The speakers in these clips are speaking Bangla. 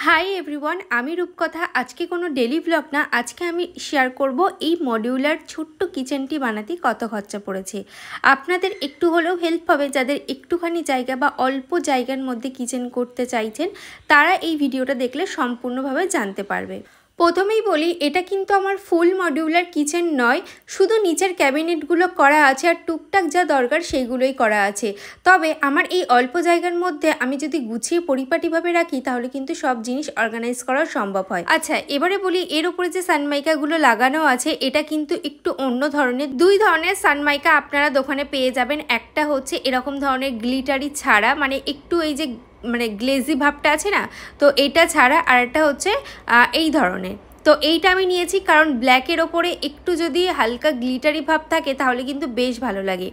হাই এভরিওয়ান, আমি রূপকথা। আজকে কোনো ডেলি ব্লগ না, আজকে আমি শেয়ার করব এই মডিউলার ছোট্ট কিচেনটি বানাতে কত খরচা পড়েছে। আপনাদের একটু হলেও হেল্প হবে, যাদের একটুখানি জায়গা বা অল্প জায়গার মধ্যে কিচেন করতে চাইছেন তারা এই ভিডিওটা দেখলে সম্পূর্ণভাবে জানতে পারবে। প্রথমেই বলি, এটা কিন্তু আমার ফুল মডিউলার কিচেন নয়, শুধু নিচের ক্যাবিনেটগুলো করা আছে আর টুকটাক যা দরকার সেইগুলোই করা আছে। তবে আমার এই অল্প জায়গার মধ্যে আমি যদি গুছিয়ে পরিপাটিভাবে রাখি তাহলে কিন্তু সব জিনিস অর্গানাইজ করা সম্ভব হয়। আচ্ছা, এবারে বলি, এর উপরে যে সানমাইকাগুলো লাগানো আছে এটা কিন্তু একটু অন্য ধরনের। দুই ধরনের সানমাইকা আপনারা দোকানে পেয়ে যাবেন। একটা হচ্ছে এরকম ধরনের গ্লিটারি ছাড়া, মানে একটু এই যে গ্লেজি ভাবটা আছে না, তো এটা ছাড়া। আর একটা হচ্ছে এই ধরনের। তো এইটা আমি নিয়েছি কারণ ব্ল্যাকের ওপরে একটু যদি হালকা গ্লিটারি ভাব থাকে তাহলে কিন্তু বেশ ভালো লাগে।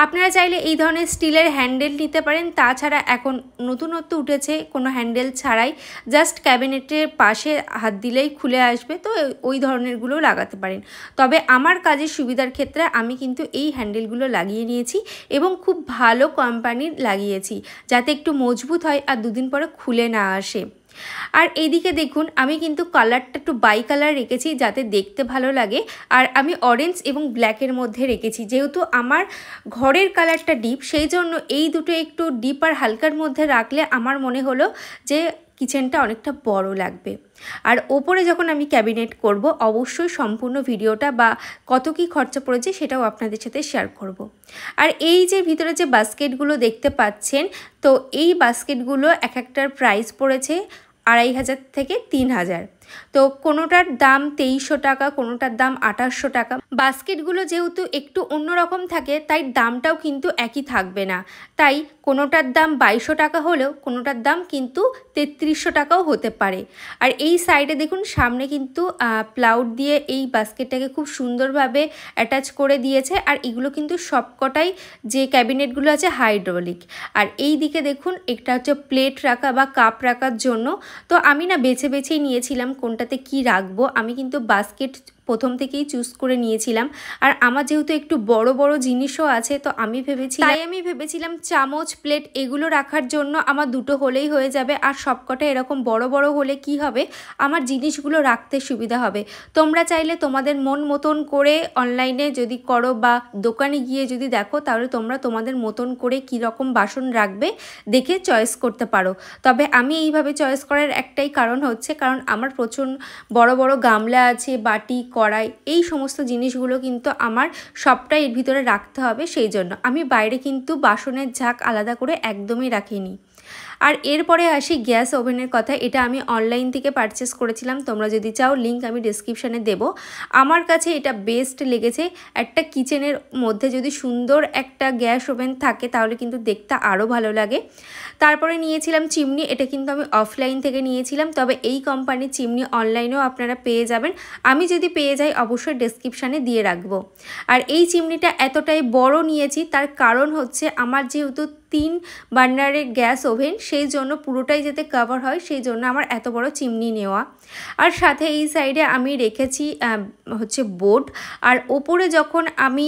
আপনারা চাইলে এই ধরনের স্টিলের হ্যান্ডেল নিতে পারেন। তাছাড়া এখন নতুনত্ব উঠেছে কোনো হ্যান্ডেল ছাড়াই, জাস্ট ক্যাবিনেটের পাশে হাত দিলেই খুলে আসবে, তো ওই ধরনেরগুলো লাগাতে পারেন। তবে আমার কাজের সুবিধার ক্ষেত্রে আমি কিন্তু এই হ্যান্ডেলগুলো লাগিয়ে নিয়েছি এবং খুব ভালো কোম্পানির লাগিয়েছি, যাতে একটু মজবুত হয় আর দুদিন পরে খুলে না আসে। আর এইদিকে দেখুন, আমি কিন্তু কালারটা একটু বাই কালার রেখেছি যাতে দেখতে ভালো লাগে। আর আমি অরেঞ্জ এবং ব্ল্যাকের মধ্যে রেখেছি, যেহেতু আমার ঘরের কালারটা ডিপ, সেই জন্য এই দুটো একটু ডিপ আর হালকার মধ্যে রাখলে আমার মনে হলো যে কিচেনটা অনেকটা বড় লাগবে। আর ওপরে যখন আমি ক্যাবিনেট করব অবশ্যই সম্পূর্ণ ভিডিওটা বা কত কি খরচা পড়েছে সেটাও আপনাদের সাথে শেয়ার করব। আর এই যে ভিতরে যে বাস্কেটগুলো দেখতে পাচ্ছেন, তো এই বাস্কেটগুলো এক একটার প্রাইস পড়েছে 2500 থেকে 3000। তো কোনোটার দাম 2300 টাকা, কোনোটার দাম 2800 টাকা। বাস্কেটগুলো যেহেতু একটু অন্যরকম থাকে তাই দামটাও কিন্তু একই থাকবে না। তাই কোনোটার দাম 2200 টাকা হলেও কোনোটার দাম কিন্তু 3300 টাকাও হতে পারে। আর এই সাইডে দেখুন, সামনে কিন্তু প্লাউড দিয়ে এই বাস্কেটটাকে খুব সুন্দরভাবে অ্যাটাচ করে দিয়েছে। আর এগুলো কিন্তু সবকটাই যে ক্যাবিনেটগুলো আছে হাইড্রোলিক। আর এই দিকে দেখুন, একটা হচ্ছে প্লেট রাখা বা কাপ রাখার জন্য। তো আমি না বেছেই নিয়েছিলাম কোনটাতে কি রাখবো। আমি কিন্তু বাস্কেট প্রথম থেকেই চুজ করে নিয়েছিলাম। আর আমার যেহেতু একটু বড় বড় জিনিসও আছে, তো আমি ভেবেছিলাম চামচ প্লেট এগুলো রাখার জন্য আমার দুটো হলেই হয়ে যাবে। আর সবকটা এরকম বড় বড় হলে কি হবে, আমার জিনিসগুলো রাখতে সুবিধা হবে। তোমরা চাইলে তোমাদের মন মতন করে অনলাইনে যদি করো বা দোকানে গিয়ে যদি দেখো, তাহলে তোমরা তোমাদের মতন করে কি রকম বাসন রাখবে দেখে চয়েস করতে পারো। তবে আমি এইভাবে চয়েস করার একটাই কারণ হচ্ছে, কারণ আমার প্রচুর বড় বড় গামলা আছে, বাটি, কড়াই, এই সমস্ত জিনিসগুলো কিন্তু আমার সবটাই এর ভিতরে রাখতে হবে। সেই জন্য আমি বাইরে কিন্তু বাসনের ঝাঁক আলাদা করে একদমই রাখিনি। আর এরপরে আসি গ্যাস ওভেনের কথা। এটা আমি অনলাইন থেকে পারচেস করেছিলাম, তোমরা যদি চাও লিঙ্ক আমি ডেসক্রিপশানে দেব। আমার কাছে এটা বেস্ট লেগেছে। একটা কিচেনের মধ্যে যদি সুন্দর একটা গ্যাস ওভেন থাকে তাহলে কিন্তু দেখতে আরও ভালো লাগে। তারপরে নিয়েছিলাম চিমনি। এটা কিন্তু আমি অফলাইন থেকে নিয়েছিলাম, তবে এই কোম্পানির চিমনি অনলাইনেও আপনারা পেয়ে যাবেন। আমি যদি পেয়ে যাই অবশ্যই ডেসক্রিপশানে দিয়ে রাখবো। আর এই চিমনিটা এতটাই বড় নিয়েছি, তার কারণ হচ্ছে আমার যেহেতু 3 বার্নারের গ্যাস ওভেন, সেই জন্য পুরোটাই যাতে কভার হয়, সেই জন্য আমার এত বড় চিমনি নেওয়া। আর সাথে এই সাইডে আমি রেখেছি হচ্ছে বোর্ড। আর ওপরে যখন আমি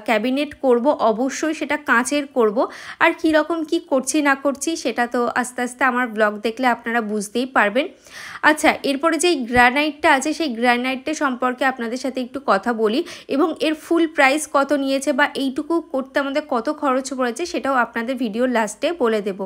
ক্যাবিনেট করব অবশ্যই সেটা কাঁচের করব। আর কীরকম কি করছি না করছি সেটা তো আস্তে আস্তে আমার ব্লগ দেখলে আপনারা বুঝতেই পারবেন। আচ্ছা, এরপরে যেই গ্রানাইটটা আছে সেই গ্রানাইটটা সম্পর্কে আপনাদের সাথে একটু কথা বলি এবং এর ফুল প্রাইস কত নিয়েছে বা এইটুকু করতে আমাদের কত খরচ পড়েছে সেটাও আপনাদের ভিডিওর লাস্টে বলে দেব।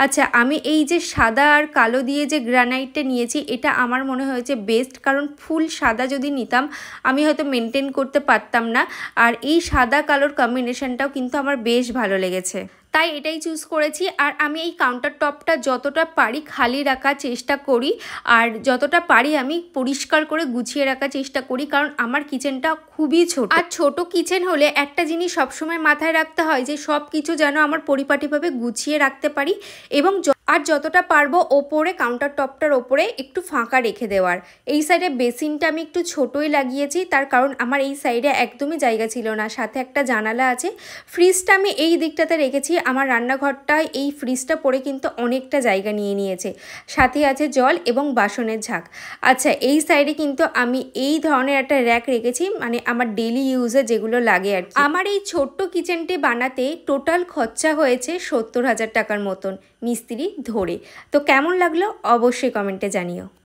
আচ্ছা, আমি এই যে সাদা আর কালো দিয়ে যে গ্রানাইটটা নিয়েছি এটা আমার মনে হয়েছে বেস্ট, কারণ ফুল সাদা যদি নিতাম আমি হয়তো মেনটেন করতে পারতাম না। আর এই সাদা কালোর কম্বিনেশনটাও কিন্তু আমার বেশ ভালো লেগেছে, তাই এটাই চুজ করেছি। আর আমি এই কাউন্টার টপটা যতটা পারি খালি রাখার চেষ্টা করি, আর যতটা পারি আমি পরিষ্কার করে গুছিয়ে রাখার চেষ্টা করি, কারণ আমার কিচেনটা খুবই ছোট। আর ছোট কিচেন হলে একটা জিনিস সবসময় মাথায় রাখতে হয় যে সব কিছু যেন আমার পরিপাটিভাবে গুছিয়ে রাখতে পারি এবং আর যতটা পারবো ওপরে কাউন্টার টপটার ওপরে একটু ফাঁকা রেখে দেওয়ার। এই সাইডে বেসিনটা আমি একটু ছোটোই লাগিয়েছি, তার কারণ আমার এই সাইডে একদমই জায়গা ছিল না। সাথে একটা জানালা আছে। ফ্রিজটা আমি এই দিকটাতে রেখেছি। আমার রান্নাঘরটায় এই ফ্রিজটা পড়ে কিন্তু অনেকটা জায়গা নিয়ে নিয়েছে। সাথে আছে জল এবং বাসনের ঝাঁক। আচ্ছা, এই সাইডে কিন্তু আমি এই ধরনের একটা র্যাক রেখেছি, মানে আমার ডেলি ইউজে যেগুলো লাগে আর কি। আমার এই ছোট্ট কিচেনটি বানাতে টোটাল খরচা হয়েছে 70,000 টাকার মতন। মিস্ত্রি ধরে। তো কেমন লাগলো অবশ্যই কমেন্টে জানিও।